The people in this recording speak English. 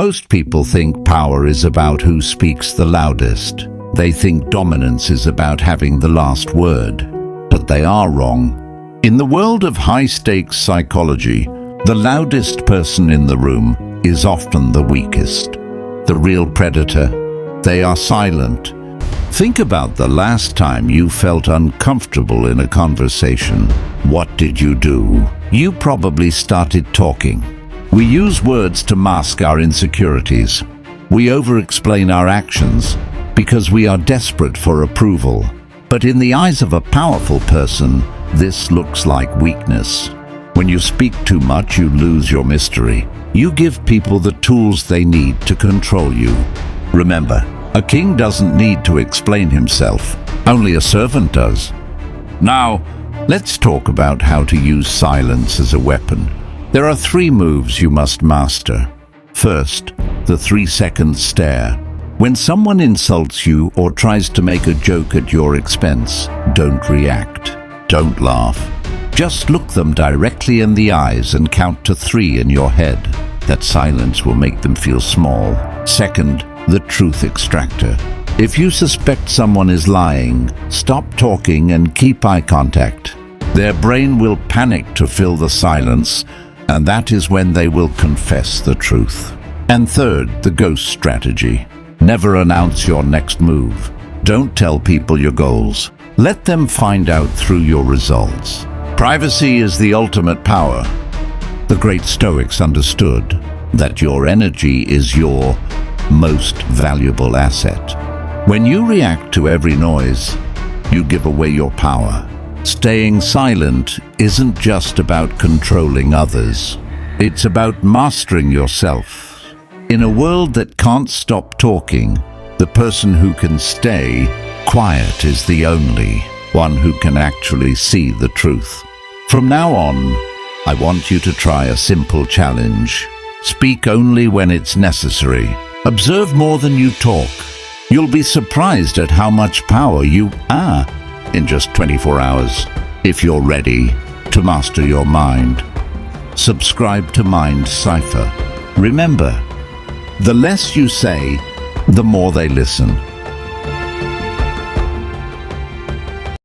Most people think power is about who speaks the loudest. They think dominance is about having the last word. But they are wrong. In the world of high-stakes psychology, the loudest person in the room is often the weakest. The real predator, they are silent. Think about the last time you felt uncomfortable in a conversation. What did you do? You probably started talking. We use words to mask our insecurities. We over-explain our actions because we are desperate for approval. But in the eyes of a powerful person, this looks like weakness. When you speak too much, you lose your mystery. You give people the tools they need to control you. Remember, a king doesn't need to explain himself. Only a servant does. Now, let's talk about how to use silence as a weapon. There are 3 moves you must master. First, the 3-second stare. When someone insults you or tries to make a joke at your expense, don't react. Don't laugh. Just look them directly in the eyes and count to 3 in your head. That silence will make them feel small. Second, the truth extractor. If you suspect someone is lying, stop talking and keep eye contact. Their brain will panic to fill the silence, and that is when they will confess the truth. And third, the ghost strategy. Never announce your next move. Don't tell people your goals. Let them find out through your results. Privacy is the ultimate power. The great Stoics understood that your energy is your most valuable asset. When you react to every noise, you give away your power. Staying silent isn't just about controlling others. It's about mastering yourself. In a world that can't stop talking, the person who can stay quiet is the only one who can actually see the truth. From now on, I want you to try a simple challenge. Speak only when it's necessary. Observe more than you talk. You'll be surprised at how much power you are in just 24 hours. If you're ready to master your mind, subscribe to Mind Cipher. Remember, the less you say, the more they listen.